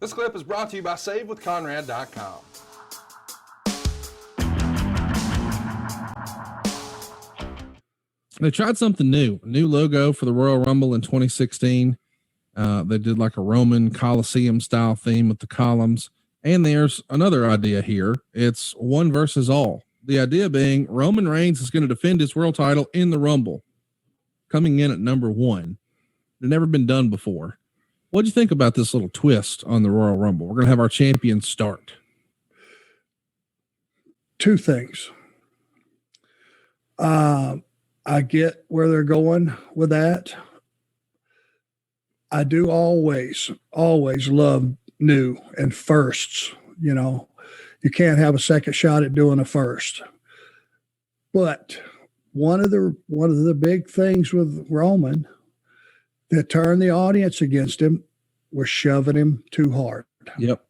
This clip is brought to you by SaveWithConrad.com. They tried something new, a new logo for the Royal Rumble in 2016. They did like a Roman Colosseum style theme with the columns. And there's another idea here. It's one versus all. The idea being Roman Reigns is going to defend his world title in the Rumble, coming in at number 1. It's never been done before. What do you think about this little twist on the Royal Rumble? We're going to have our champions start. Two things. I get where they're going with that. I do always love new and firsts. You know, you can't have a second shot at doing a first. But one of the big things with Roman that turned the audience against him was shoving him too hard. Yep.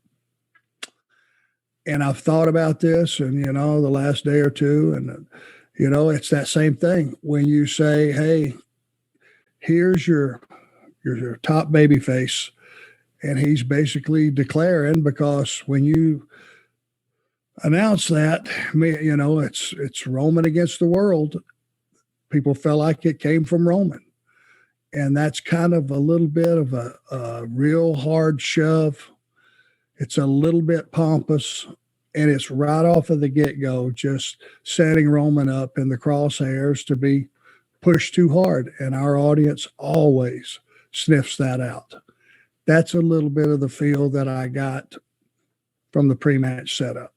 And I've thought about this and, the last day or two, and, it's that same thing. When you say, hey, here's your top baby face, and he's basically declaring, because when you announce that, it's Roman against the world, people felt like it came from Roman. And that's kind of a little bit of a real hard shove. It's a little bit pompous, and it's right off of the get-go, just setting Roman up in the crosshairs to be pushed too hard. And our audience always sniffs that out. That's a little bit of the feel that I got from the pre-match setup.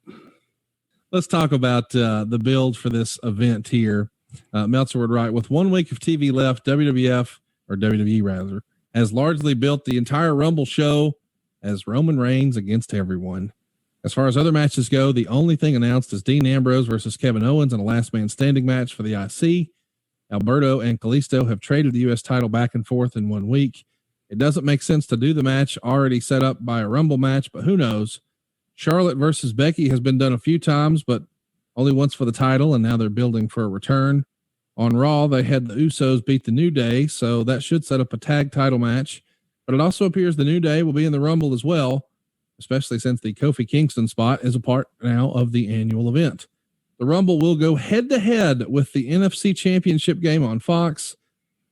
Let's talk about the build for this event here. Meltzer would write, with 1 week of TV left, WWE rather, has largely built the entire Rumble show as Roman Reigns against everyone. As far as other matches go, the only thing announced is Dean Ambrose versus Kevin Owens in a last man standing match for the IC. Alberto and Kalisto have traded the U.S. title back and forth in 1 week. It doesn't make sense to do the match already set up by a Rumble match, but who knows? Charlotte versus Becky has been done a few times, but only once for the title, and now they're building for a return. On Raw, they had the Usos beat the New Day, so that should set up a tag title match. But it also appears the New Day will be in the Rumble as well, especially since the Kofi Kingston spot is a part now of the annual event. The Rumble will go head-to-head with the NFC Championship game on Fox,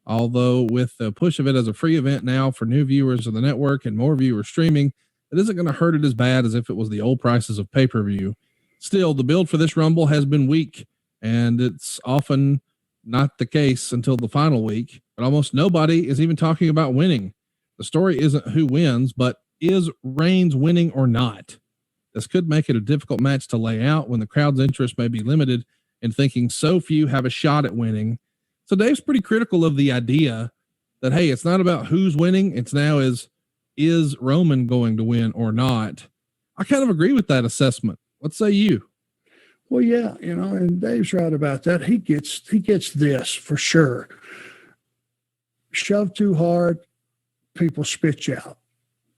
although with the push of it as a free event now for new viewers of the network and more viewers streaming, it isn't going to hurt it as bad as if it was the old prices of pay-per-view. Still, the build for this Rumble has been weak, and it's often not the case until the final week, but almost nobody is even talking about winning. The story isn't who wins, but is Reigns winning or not? This could make it a difficult match to lay out when the crowd's interest may be limited in thinking so few have a shot at winning. So Dave's pretty critical of the idea that, hey, it's not about who's winning. It's now is Roman going to win or not? I kind of agree with that assessment. What say you? Well, yeah, and Dave's right about that. He gets this for sure. Shove too hard, people spit you out.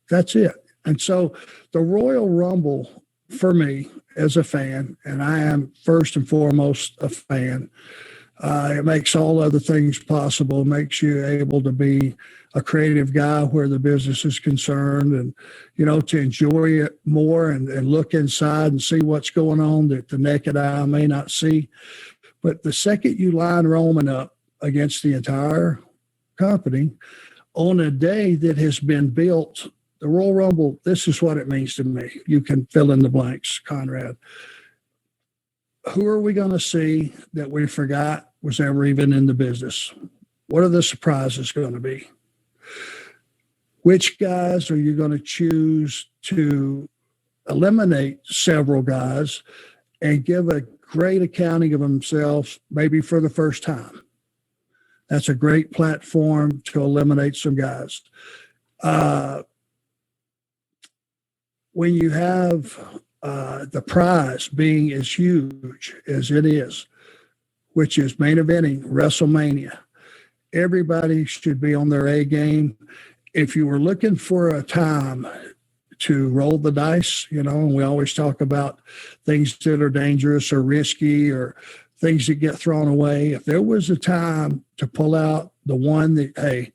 That's it. And so the Royal Rumble, for me as a fan, and I am first and foremost a fan, it makes all other things possible, makes you able to be a creative guy where the business is concerned, and, to enjoy it more and look inside and see what's going on that the naked eye may not see. But the second you line Roman up against the entire company on a day that has been built, the Royal Rumble, this is what it means to me. You can fill in the blanks, Conrad. Who are we going to see that we forgot was ever even in the business? What are the surprises going to be? Which guys are you going to choose to eliminate several guys and give a great accounting of themselves, maybe for the first time? That's a great platform to eliminate some guys. When you have the prize being as huge as it is, which is main eventing WrestleMania, everybody should be on their A game. If you were looking for a time to roll the dice, and we always talk about things that are dangerous or risky or things that get thrown away. If there was a time to pull out the one that, hey,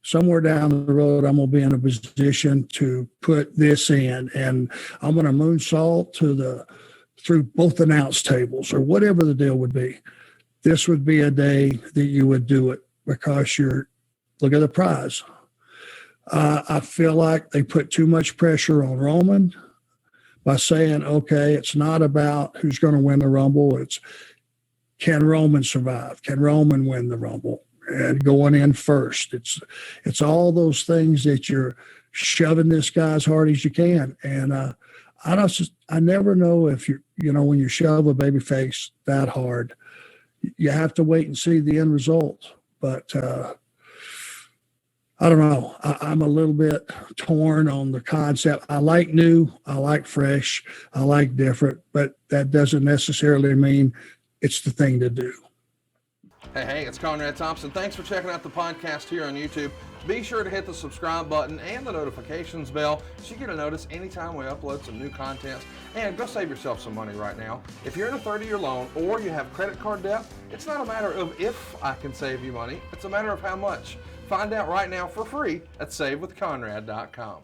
somewhere down the road, I'm going to be in a position to put this in, and I'm going to moonsault through both announce tables or whatever the deal would be. This would be a day that you would do it because look at the prize. I feel like they put too much pressure on Roman by saying, okay, it's not about who's going to win the Rumble. It's, can Roman survive? Can Roman win the Rumble? And going in first. It's all those things that you're shoving this guy as hard as you can. And I never know if when you shove a baby face that hard, you have to wait and see the end result. But I don't know. I'm a little bit torn on the concept. I like new, I like fresh, I like different, but that doesn't necessarily mean it's the thing to do. Hey, it's Conrad Thompson. Thanks for checking out the podcast here on YouTube. Be sure to hit the subscribe button and the notifications bell so you get a notice anytime we upload some new content. And go save yourself some money right now. If you're in a 30-year loan or you have credit card debt, it's not a matter of if I can save you money. It's a matter of how much. Find out right now for free at SaveWithConrad.com.